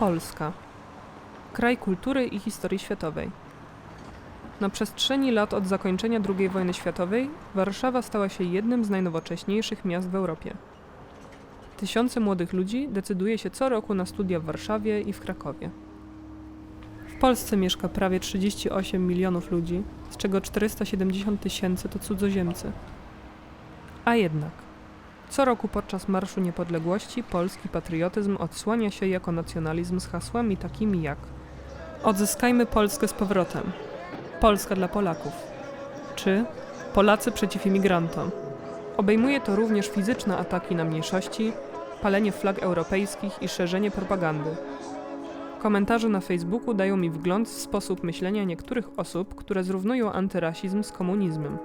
Polska. Kraj kultury i historii światowej. Na przestrzeni lat od zakończenia II wojny światowej Warszawa stała się jednym z najnowocześniejszych miast w Europie. Tysiące młodych ludzi decyduje się co roku na studia w Warszawie i w Krakowie. W Polsce mieszka prawie 38 milionów ludzi, z czego 470 000 to cudzoziemcy. A jednak, co roku podczas Marszu Niepodległości polski patriotyzm odsłania się jako nacjonalizm z hasłami takimi jak: odzyskajmy Polskę z powrotem, Polska dla Polaków, czy Polacy przeciw imigrantom. Obejmuje to również fizyczne ataki na mniejszości, palenie flag europejskich i szerzenie propagandy. Komentarze na Facebooku dają mi wgląd w sposób myślenia niektórych osób, które zrównują antyrasizm z komunizmem.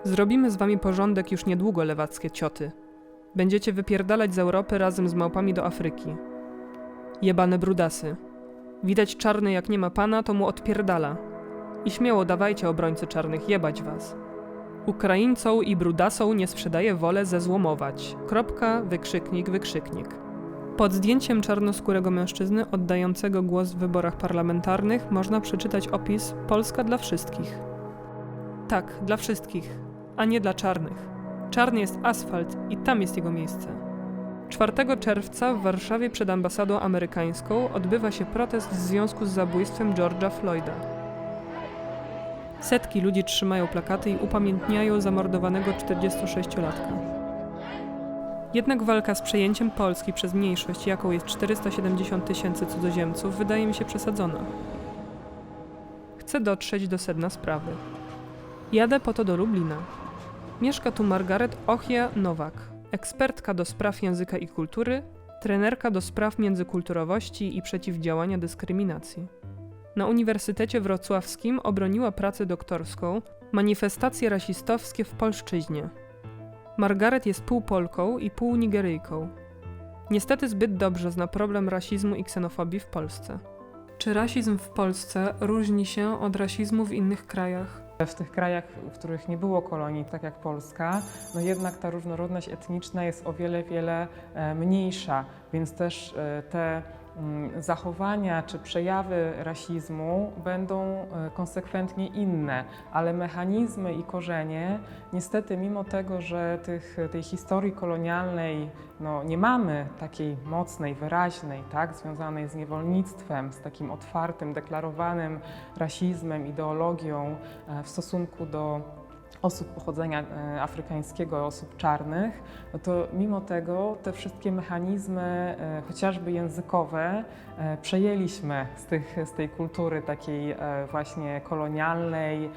Zrobimy z wami porządek już niedługo, lewackie cioty. Będziecie wypierdalać z Europy razem z małpami do Afryki. Jebane brudasy. Widać czarny jak nie ma pana, to mu odpierdala. I śmiało dawajcie, obrońcy czarnych, jebać was. Ukraińcom i brudasom nie sprzedaje wolę zezłomować. Kropka, wykrzyknik, wykrzyknik. Pod zdjęciem czarnoskórego mężczyzny oddającego głos w wyborach parlamentarnych można przeczytać opis Polska dla wszystkich. Tak, dla wszystkich, a nie dla czarnych. Czarny jest asfalt i tam jest jego miejsce. 4 czerwca w Warszawie przed ambasadą amerykańską odbywa się protest w związku z zabójstwem George'a Floyda. Setki ludzi trzymają plakaty i upamiętniają zamordowanego 46-latka. Jednak walka z przejęciem Polski przez mniejszość, jaką jest 470 000 cudzoziemców, wydaje mi się przesadzona. Chcę dotrzeć do sedna sprawy. Jadę po to do Lublina. Mieszka tu Margaret Ochia-Nowak, ekspertka do spraw języka i kultury, trenerka do spraw międzykulturowości i przeciwdziałania dyskryminacji. Na Uniwersytecie Wrocławskim obroniła pracę doktorską Manifestacje rasistowskie w polszczyźnie. Margaret jest pół Polką i pół Nigeryjką. Niestety zbyt dobrze zna problem rasizmu i ksenofobii w Polsce. Czy rasizm w Polsce różni się od rasizmu w innych krajach? W tych krajach, w których nie było kolonii, tak jak Polska, no jednak ta różnorodność etniczna jest o wiele mniejsza, więc też te zachowania czy przejawy rasizmu będą konsekwentnie inne, ale mechanizmy i korzenie, niestety mimo tego, że tej historii kolonialnej nie mamy takiej mocnej, wyraźnej, tak, związanej z niewolnictwem, z takim otwartym, deklarowanym rasizmem, ideologią w stosunku do osób pochodzenia afrykańskiego, osób czarnych, no to mimo tego te wszystkie mechanizmy, chociażby językowe, przejęliśmy z tej kultury takiej właśnie kolonialnej,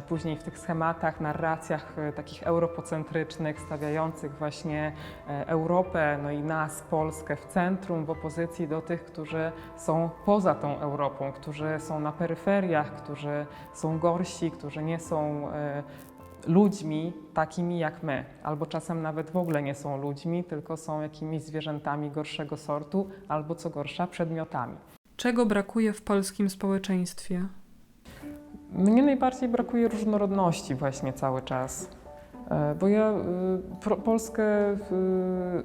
później w tych schematach, narracjach takich europocentrycznych, stawiających właśnie Europę, no i nas, Polskę, w centrum, w opozycji do tych, którzy są poza tą Europą, którzy są na peryferiach, którzy są gorsi, którzy nie są ludźmi takimi jak my, albo czasem nawet w ogóle nie są ludźmi, tylko są jakimiś zwierzętami gorszego sortu, albo co gorsza, przedmiotami. Czego brakuje w polskim społeczeństwie? Mnie najbardziej brakuje różnorodności właśnie cały czas, bo ja Polskę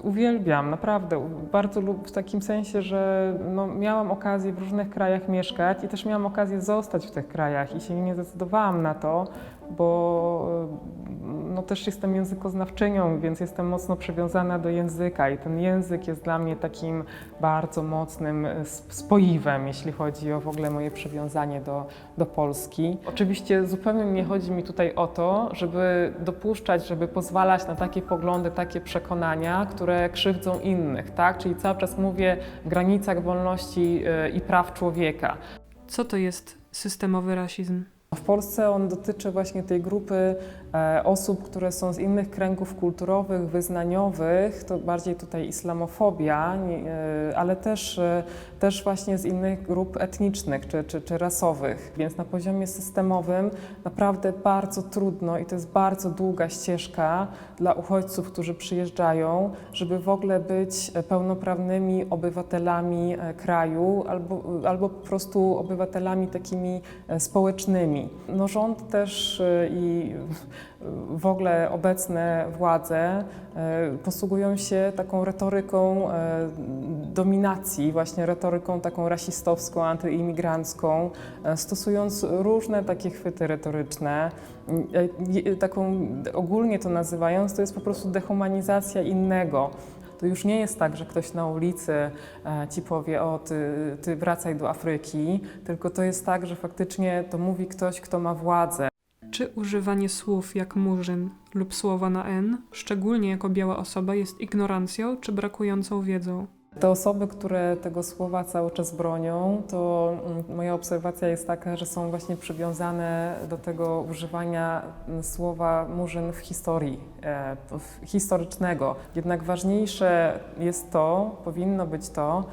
uwielbiam, naprawdę, bardzo w takim sensie, że miałam okazję w różnych krajach mieszkać i też miałam okazję zostać w tych krajach i się nie zdecydowałam na to, bo też jestem językoznawczynią, więc jestem mocno przywiązana do języka i ten język jest dla mnie takim bardzo mocnym spoiwem, jeśli chodzi o w ogóle moje przywiązanie do Polski. Oczywiście zupełnie nie chodzi mi tutaj o to, żeby dopuszczać, żeby pozwalać na takie poglądy, takie przekonania, które krzywdzą innych, tak? Czyli cały czas mówię w granicach wolności i praw człowieka. Co to jest systemowy rasizm? W Polsce on dotyczy właśnie tej grupy osób, które są z innych kręgów kulturowych, wyznaniowych, to bardziej tutaj islamofobia, ale też właśnie z innych grup etnicznych czy rasowych. Więc na poziomie systemowym naprawdę bardzo trudno i to jest bardzo długa ścieżka dla uchodźców, którzy przyjeżdżają, żeby w ogóle być pełnoprawnymi obywatelami kraju albo po prostu obywatelami takimi społecznymi. Rząd też i w ogóle obecne władze posługują się taką retoryką dominacji, właśnie retoryką taką rasistowską, antyimigrancką, stosując różne takie chwyty retoryczne. Taką ogólnie to nazywając, to jest po prostu dehumanizacja innego. To już nie jest tak, że ktoś na ulicy ci powie: o, ty wracaj do Afryki, tylko to jest tak, że faktycznie to mówi ktoś, kto ma władzę. Czy używanie słów jak murzyn lub słowa na N, szczególnie jako biała osoba, jest ignorancją czy brakującą wiedzą? Te osoby, które tego słowa cały czas bronią, to moja obserwacja jest taka, że są właśnie przywiązane do tego używania słowa murzyn w historii, historycznego. Jednak ważniejsze jest to, powinno być to,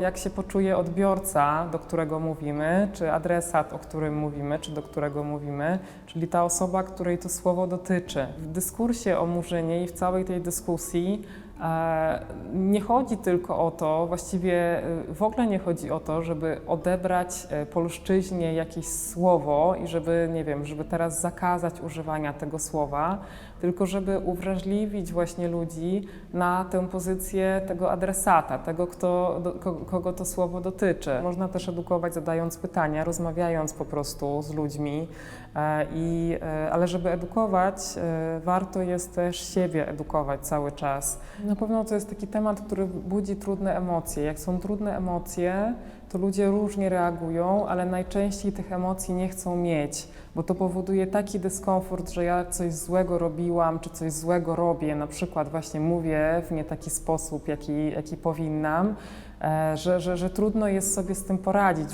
jak się poczuje odbiorca, do którego mówimy, czy adresat, o którym mówimy, czy do którego mówimy, czyli ta osoba, której to słowo dotyczy. W dyskursie o murzynie i w całej tej dyskusji nie chodzi tylko o to, właściwie w ogóle nie chodzi o to, żeby odebrać polszczyźnie jakieś słowo i żeby, nie wiem, żeby teraz zakazać używania tego słowa, tylko żeby uwrażliwić właśnie ludzi na tę pozycję tego adresata, tego, kogo to słowo dotyczy. Można też edukować zadając pytania, rozmawiając po prostu z ludźmi, ale żeby edukować, warto jest też siebie edukować cały czas. Na pewno to jest taki temat, który budzi trudne emocje. Jak są trudne emocje, to ludzie różnie reagują, ale najczęściej tych emocji nie chcą mieć, bo to powoduje taki dyskomfort, że ja coś złego robiłam, czy coś złego robię, na przykład właśnie mówię w nie taki sposób, jaki powinnam, że trudno jest sobie z tym poradzić.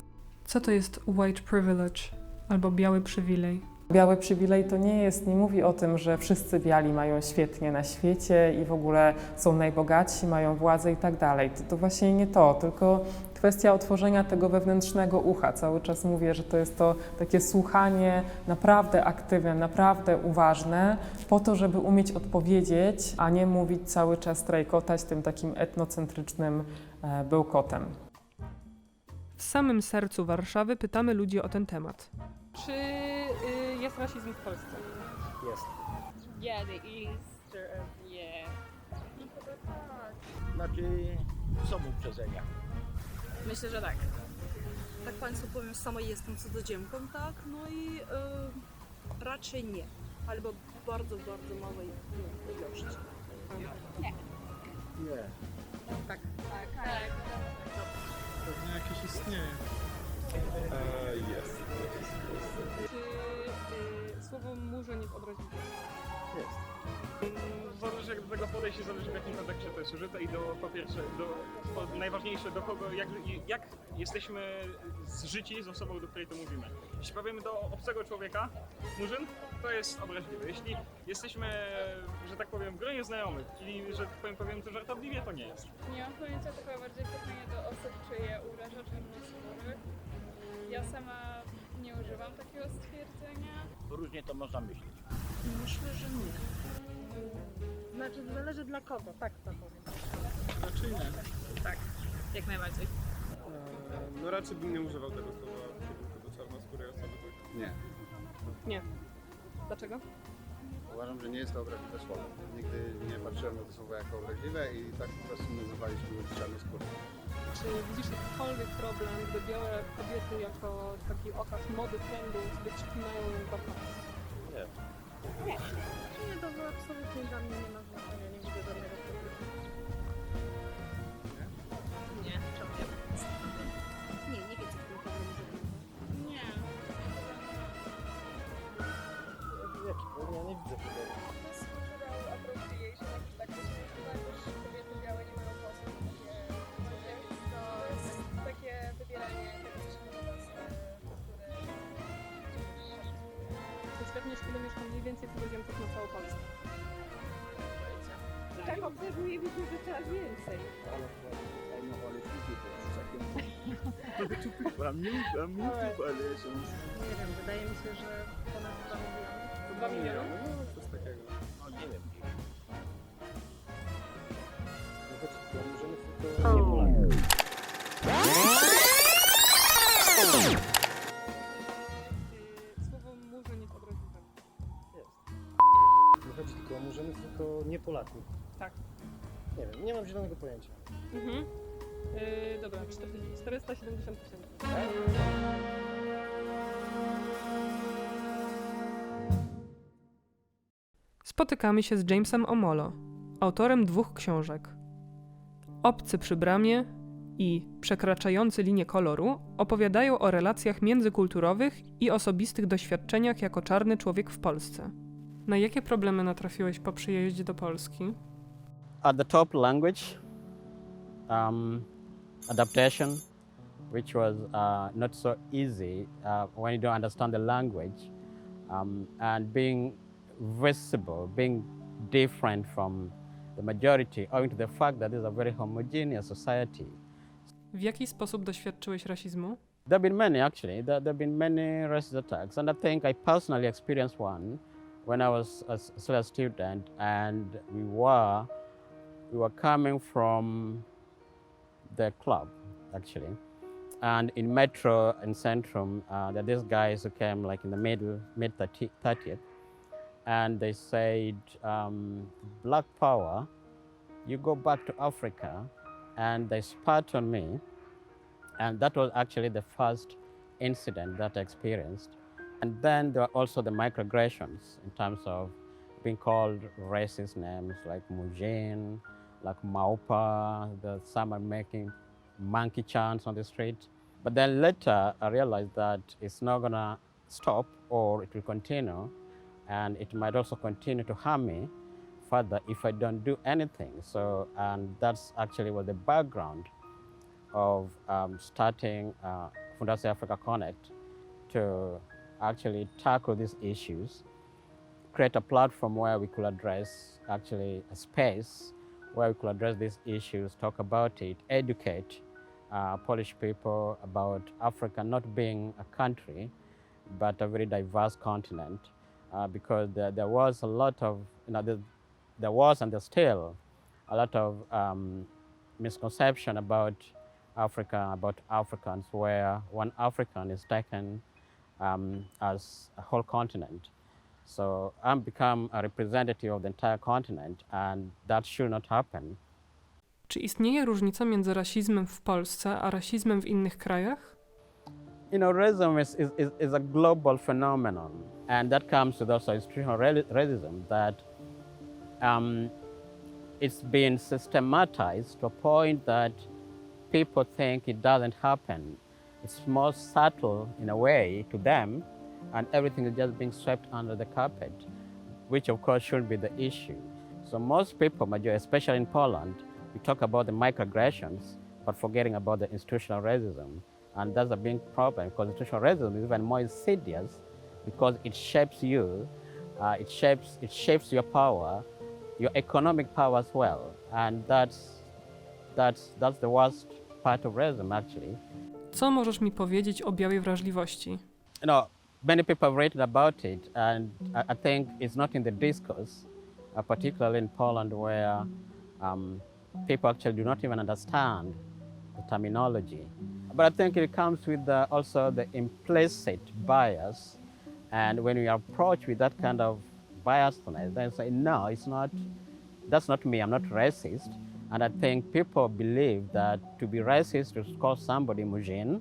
Co to jest white privilege albo biały przywilej? Biały przywilej to nie mówi o tym, że wszyscy biali mają świetnie na świecie i w ogóle są najbogatsi, mają władzę i tak dalej. To właśnie nie to, tylko kwestia otworzenia tego wewnętrznego ucha. Cały czas mówię, że to jest to takie słuchanie naprawdę aktywne, naprawdę uważne, po to, żeby umieć odpowiedzieć, a nie mówić cały czas, trajkotać tym takim etnocentrycznym bełkotem. W samym sercu Warszawy pytamy ludzi o ten temat. Czy jest rasizm w Polsce? Jest. Yeah, the Easter, yeah. No chyba tak. Znaczy są uprzedzenia. Myślę, że tak. Tak Państwu powiem, sama jestem cudzoziemką, tak? No i raczej nie. Albo bardzo, bardzo małej ilości. Nie. Tak. Pewnie jakieś istnieje. Jest. Czy słowo murzyn jest obraźliwe? Jest. Zależy jak do tego podejść i zależy w jakim kontekście to jest użyte i po pierwsze, najważniejsze do kogo, jak jesteśmy zżyci z osobą, do której to mówimy. Jeśli powiemy do obcego człowieka murzyn, to jest obraźliwe. Jeśli jesteśmy, że tak powiem, w gronie znajomych, czyli że powiem to żartobliwie, to nie jest. Nie mam pojęcia, tylko bardziej pytanie do osób, czy je uraża, czy inne spory. Ja sama nie używam takiego stwierdzenia. Różnie to można myśleć. Myślę, że nie. Znaczy, zależy dla kogo, tak to powiem. Raczej nie. Tak, jak najbardziej. No raczej bym nie używał tego słowa do czarnoskórej osoby. Nie. Nie. Dlaczego? Uważam, że nie jest to obraźliwe słowo. Nigdy nie patrzyłem na to słowo jako obraźliwe i tak po prostu nazywaliśmy ludzi czarnoskóry. Czy widzisz jakikolwiek problem, gdy białe kobiety jako taki okaz mody, trendu sobie przypinają barwę? Nie. Nie, to absolutnie dla mnie nie ma znaczenia, nie widzę żadnego problemu. Nie, czemu nie? Nie widzę w tym problemu żadnego. Nie. Jaki? Ja nie widzę problemu. To jest cultural appropriation, jakiś tak to się nazywa, też kobiety białe nie mają włosów, takie coś, to jest takie wybieranie tego, co się podoba z kultury. Czy zgadniesz, ile mieszka mniej więcej cudzoziemców na całą Polskę? Tak obserwuję, widzę, że coraz więcej. I know all these people. Two people. I'm new people, ale są... Nie wiem, wydaje mi się, że ponad 2 miliony. 2 miliony? No, coś takiego. No nie wiem. No to czy to możemy tylko nie Polaków. Słowo murzyn jest obraźliwe. Jest. Polaków? Tak. Nie wiem, nie mam zielonego pojęcia. Mhm. Dobra, 470 tysięcy. Spotykamy się z Jamesem Omolo, autorem 2 książek. Obcy przy bramie i Przekraczający linię koloru opowiadają o relacjach międzykulturowych i osobistych doświadczeniach jako czarny człowiek w Polsce. Na jakie problemy natrafiłeś po przyjeździe do Polski? At the top, language, adaptation, which was not so easy when you don't understand the language, and being visible, being different from the majority, owing to the fact that this is a very homogeneous society. W jaki sposób doświadczyłeś rasizmu? There have been many, actually. There have been many racist attacks, and I think I personally experienced one when I was still a student, and we were coming from the club, actually, and in Metro and Centrum, there are these guys who came like in the mid 30th, and they said, "Black power, you go back to Africa," and they spat on me, and that was actually the first incident that I experienced. And then there were also the microaggressions in terms of being called racist names like Mujin, like Maupa, some are making monkey chants on the street. But then later I realized that it's not gonna stop, or it will continue, and it might also continue to harm me further if I don't do anything. So, and that's actually was the background of starting Fundação Africa Connect to actually tackle these issues, create a platform where we could address, actually a space where we could address these issues, talk about it, educate Polish people about Africa not being a country, but a very diverse continent, because there was a lot of, there was and there's still a lot of misconception about Africa, about Africans, where one African is taken as a whole continent. So I'm become a representative of the entire continent, and that should not happen. Czy istnieje różnica między rasizmem w Polsce a rasizmem w innych krajach? Racism is a global phenomenon, and that comes with also institutional racism that it's been systematized to a point that people think it doesn't happen. It's more subtle in a way to them, and everything is just being swept under the carpet, which of course shouldn't be the issue. So most people, especially in Poland, we talk about the microaggressions, but forgetting about the institutional racism. And that's a big problem, because institutional racism is even more insidious because it shapes you, it shapes your power, your economic power as well. And that's the worst part of racism, actually. Co możesz mi powiedzieć o białej wrażliwości? Many people have written about it, and I think it's not in the discourse, particularly in Poland, where people actually do not even understand the terminology. But I think it comes with also the implicit bias, and when we are approached with that kind of biasness, they say, no, it's not, that's not me, I'm not racist. And I think people believe that to be racist is to call somebody Mujin,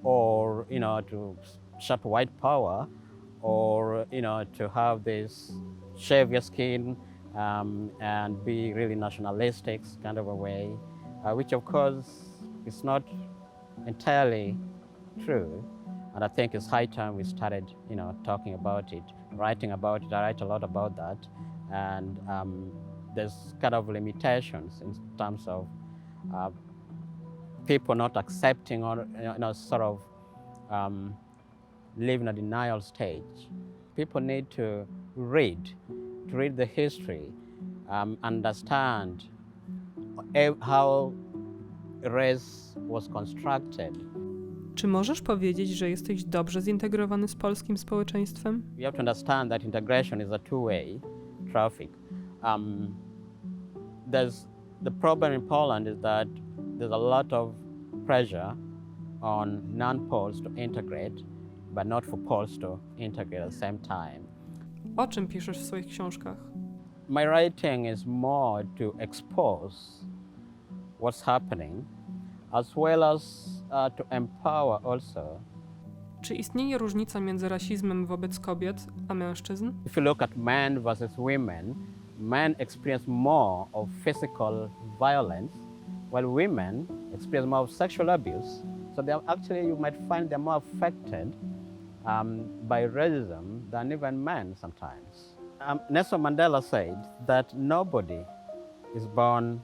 or to shut white power, or to have this shave your skin and be really nationalistic kind of a way, which of course is not entirely true. And I think it's high time we started talking about it, writing about it. I write a lot about that, and there's kind of limitations in terms of people not accepting, or sort of live in a denial stage. People need to read the history, understand how race was constructed. Czy możesz powiedzieć, że jesteś dobrze zintegrowany z polskim społeczeństwem? You have to understand that integration is a two-way traffic. The problem in Poland is that there's a lot of pressure on non-Poles to integrate, but not for Poles to integrate at the same time. O czym piszesz w swoich książkach? my writing is more to expose what's happening, as well as to empower also. Czy istnieje różnica między rasizmem wobec kobiet a mężczyzn? If you look at men versus women, men experience more of physical violence, while women experience more of sexual abuse. So they are actually, you might find they're more affected by racism than even men sometimes. Nelson Mandela said that nobody is born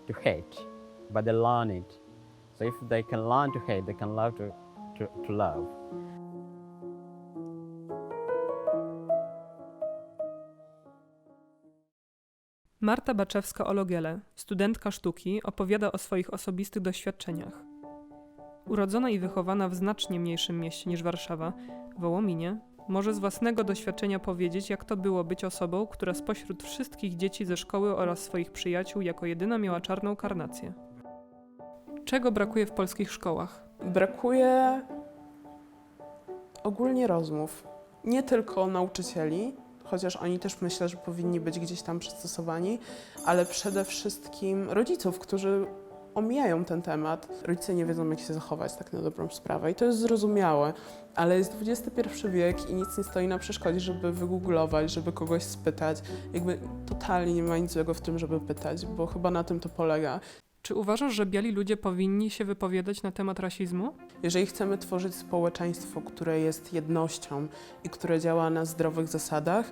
to hate, but they learn it. So if they can learn to hate, they can learn to love. Marta Baczewska-Ologiele, studentka sztuki, opowiada o swoich osobistych doświadczeniach. Urodzona i wychowana w znacznie mniejszym mieście niż Warszawa, Wołominie, może z własnego doświadczenia powiedzieć, jak to było być osobą, która spośród wszystkich dzieci ze szkoły oraz swoich przyjaciół jako jedyna miała czarną karnację. Czego brakuje w polskich szkołach? Brakuje ogólnie rozmów. Nie tylko nauczycieli, chociaż oni też myślę, że powinni być gdzieś tam przystosowani, ale przede wszystkim rodziców, którzy omijają ten temat. Rodzice nie wiedzą, jak się zachować tak na dobrą sprawę i to jest zrozumiałe, ale jest XXI wiek i nic nie stoi na przeszkodzie, żeby wygooglować, żeby kogoś spytać. Jakby totalnie nie ma nic złego w tym, żeby pytać, bo chyba na tym to polega. Czy uważasz, że biali ludzie powinni się wypowiadać na temat rasizmu? Jeżeli chcemy tworzyć społeczeństwo, które jest jednością i które działa na zdrowych zasadach,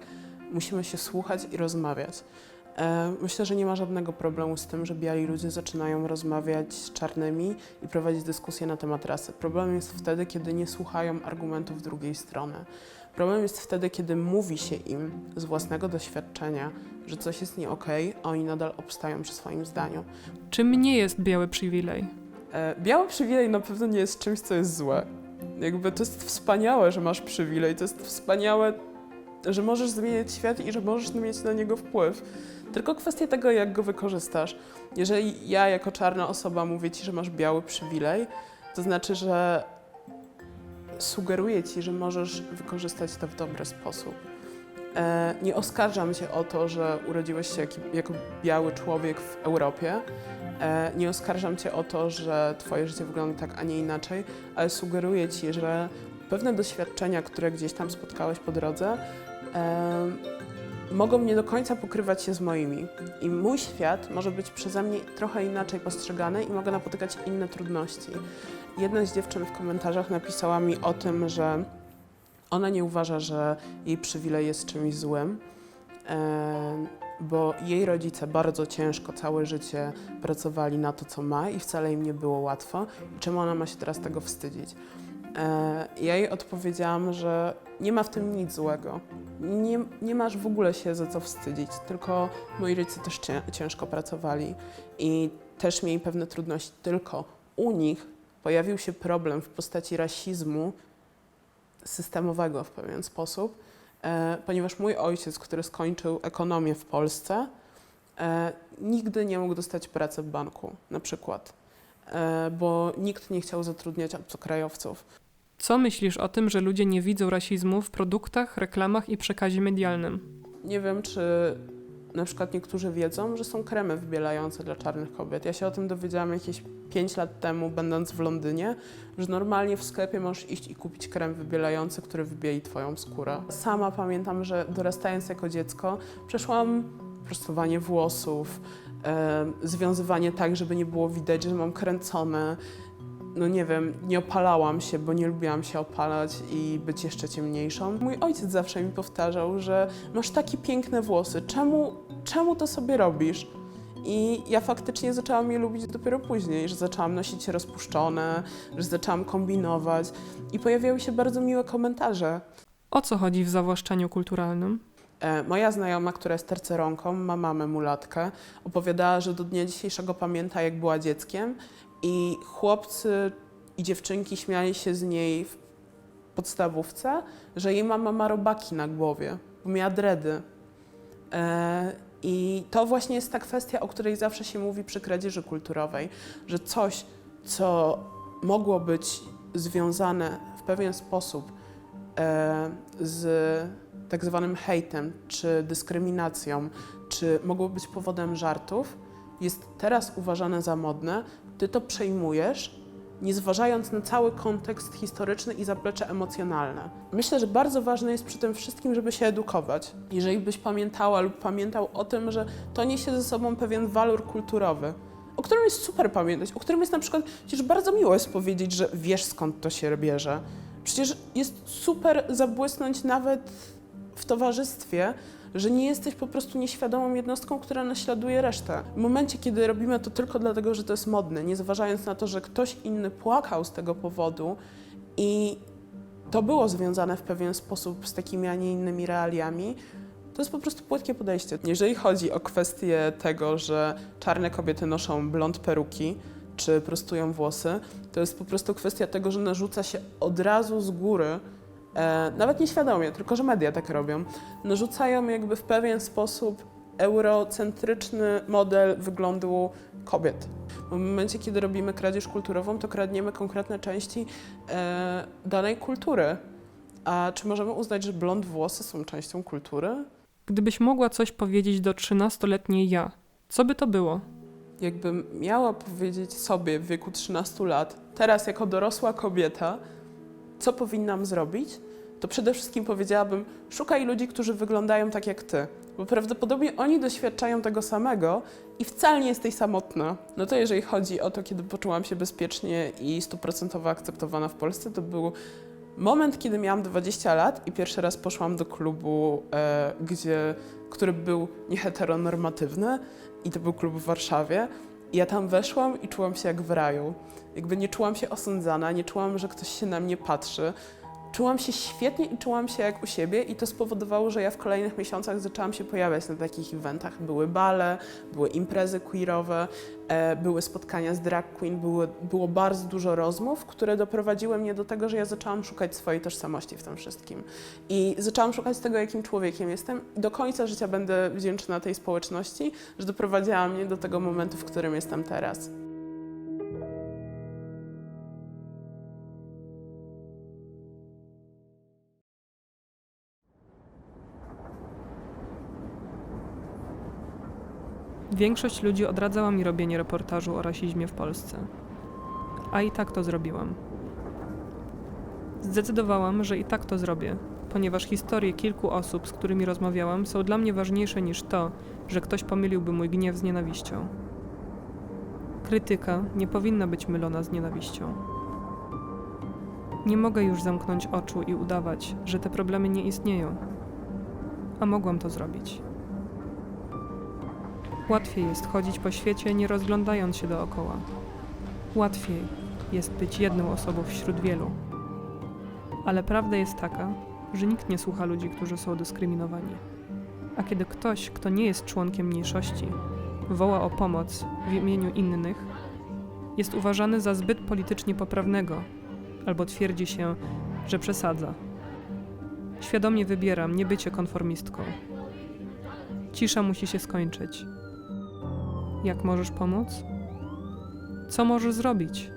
musimy się słuchać i rozmawiać. Myślę, że nie ma żadnego problemu z tym, że biali ludzie zaczynają rozmawiać z czarnymi i prowadzić dyskusję na temat rasy. Problem jest wtedy, kiedy nie słuchają argumentów drugiej strony. Problem jest wtedy, kiedy mówi się im z własnego doświadczenia, że coś jest nie okej, a oni nadal obstają przy swoim zdaniu. Czym nie jest biały przywilej? Biały przywilej na pewno nie jest czymś, co jest złe. Jakby to jest wspaniałe, że masz przywilej, to jest wspaniałe, że możesz zmieniać świat i że możesz mieć na niego wpływ. Tylko kwestia tego, jak go wykorzystasz. Jeżeli ja jako czarna osoba mówię ci, że masz biały przywilej, to znaczy, że sugeruję ci, że możesz wykorzystać to w dobry sposób. Nie oskarżam cię o to, że urodziłeś się jako biały człowiek w Europie. Nie oskarżam cię o to, że twoje życie wygląda tak, a nie inaczej, ale sugeruję ci, że pewne doświadczenia, które gdzieś tam spotkałeś po drodze, mogą nie do końca pokrywać się z moimi. I mój świat może być przeze mnie trochę inaczej postrzegany i mogę napotykać inne trudności. Jedna z dziewczyn w komentarzach napisała mi o tym, że ona nie uważa, że jej przywilej jest czymś złym, bo jej rodzice bardzo ciężko całe życie pracowali na to, co ma i wcale im nie było łatwo. I czemu ona ma się teraz tego wstydzić? Ja jej odpowiedziałam, że nie ma w tym nic złego. Nie masz w ogóle się za co wstydzić, tylko moi rodzice też ciężko pracowali i też mieli pewne trudności, tylko u nich pojawił się problem w postaci rasizmu systemowego w pewien sposób, ponieważ mój ojciec, który skończył ekonomię w Polsce, nigdy nie mógł dostać pracy w banku, na przykład, bo nikt nie chciał zatrudniać obcokrajowców. Co myślisz o tym, że ludzie nie widzą rasizmu w produktach, reklamach i przekazie medialnym? Nie wiem, czy na przykład niektórzy wiedzą, że są kremy wybielające dla czarnych kobiet. Ja się o tym dowiedziałam jakieś 5 lat temu, będąc w Londynie, że normalnie w sklepie możesz iść i kupić krem wybielający, który wybieli twoją skórę. Sama pamiętam, że dorastając jako dziecko przeszłam prostowanie włosów, związywanie tak, żeby nie było widać, że mam kręcone. No nie wiem, nie opalałam się, bo nie lubiłam się opalać i być jeszcze ciemniejszą. Mój ojciec zawsze mi powtarzał, że masz takie piękne włosy, czemu to sobie robisz? I ja faktycznie zaczęłam je lubić dopiero później, że zaczęłam nosić je rozpuszczone, że zaczęłam kombinować i pojawiały się bardzo miłe komentarze. O co chodzi w zawłaszczeniu kulturalnym? Moja znajoma, która jest terceronką, ma mamę mulatkę, opowiadała, że do dnia dzisiejszego pamięta, jak była dzieckiem i chłopcy i dziewczynki śmiali się z niej w podstawówce, że jej mama ma robaki na głowie, bo miała dredy. I to właśnie jest ta kwestia, o której zawsze się mówi przy kradzieży kulturowej, że coś, co mogło być związane w pewien sposób z tak zwanym hejtem, czy dyskryminacją, czy mogło być powodem żartów, jest teraz uważane za modne, ty to przejmujesz, nie zważając na cały kontekst historyczny i zaplecze emocjonalne. Myślę, że bardzo ważne jest przy tym wszystkim, żeby się edukować. Jeżeli byś pamiętała lub pamiętał o tym, że to niesie ze sobą pewien walor kulturowy, o którym jest super pamiętać, o którym jest na przykład, przecież bardzo miło jest powiedzieć, że wiesz, skąd to się bierze. Przecież jest super zabłysnąć nawet w towarzystwie, że nie jesteś po prostu nieświadomą jednostką, która naśladuje resztę. W momencie, kiedy robimy to tylko dlatego, że to jest modne, nie zważając na to, że ktoś inny płakał z tego powodu i to było związane w pewien sposób z takimi, a nie innymi realiami, to jest po prostu płytkie podejście. Jeżeli chodzi o kwestię tego, że czarne kobiety noszą blond peruki, czy prostują włosy, to jest po prostu kwestia tego, że narzuca się od razu z góry, nawet nieświadomie, tylko że media tak robią, narzucają jakby w pewien sposób eurocentryczny model wyglądu kobiet. W momencie, kiedy robimy kradzież kulturową, to kradniemy konkretne części danej kultury. A czy możemy uznać, że blond włosy są częścią kultury? Gdybyś mogła coś powiedzieć do 13-letniej ja, co by to było? Jakbym miała powiedzieć sobie w wieku 13 lat, teraz jako dorosła kobieta, co powinnam zrobić, to przede wszystkim powiedziałabym, szukaj ludzi, którzy wyglądają tak jak ty, bo prawdopodobnie oni doświadczają tego samego i wcale nie jesteś samotna. No to jeżeli chodzi o to, kiedy poczułam się bezpiecznie i 100% akceptowana w Polsce, to był moment, kiedy miałam 20 lat i pierwszy raz poszłam do klubu, który był nieheteronormatywny i to był klub w Warszawie. I ja tam weszłam i czułam się jak w raju. Jakby nie czułam się osądzana, nie czułam, że ktoś się na mnie patrzy. Czułam się świetnie i czułam się jak u siebie i to spowodowało, że ja w kolejnych miesiącach zaczęłam się pojawiać na takich eventach. Były bale, były imprezy queerowe, były spotkania z drag queen, było bardzo dużo rozmów, które doprowadziły mnie do tego, że ja zaczęłam szukać swojej tożsamości w tym wszystkim. I zaczęłam szukać tego, jakim człowiekiem jestem i do końca życia będę wdzięczna tej społeczności, że doprowadziła mnie do tego momentu, w którym jestem teraz. Większość ludzi odradzała mi robienie reportażu o rasizmie w Polsce. A i tak to zrobiłam. Zdecydowałam, że i tak to zrobię, ponieważ historie kilku osób, z którymi rozmawiałam, są dla mnie ważniejsze niż to, że ktoś pomyliłby mój gniew z nienawiścią. Krytyka nie powinna być mylona z nienawiścią. Nie mogę już zamknąć oczu i udawać, że te problemy nie istnieją. A mogłam to zrobić. Łatwiej jest chodzić po świecie, nie rozglądając się dookoła. Łatwiej jest być jedną osobą wśród wielu. Ale prawda jest taka, że nikt nie słucha ludzi, którzy są dyskryminowani. A kiedy ktoś, kto nie jest członkiem mniejszości, woła o pomoc w imieniu innych, jest uważany za zbyt politycznie poprawnego albo twierdzi się, że przesadza. Świadomie wybieram nie bycie konformistką. Cisza musi się skończyć. Jak możesz pomóc? Co możesz zrobić?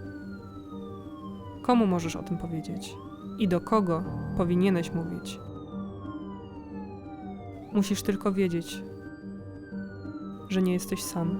Komu możesz o tym powiedzieć? I do kogo powinieneś mówić? Musisz tylko wiedzieć, że nie jesteś sam.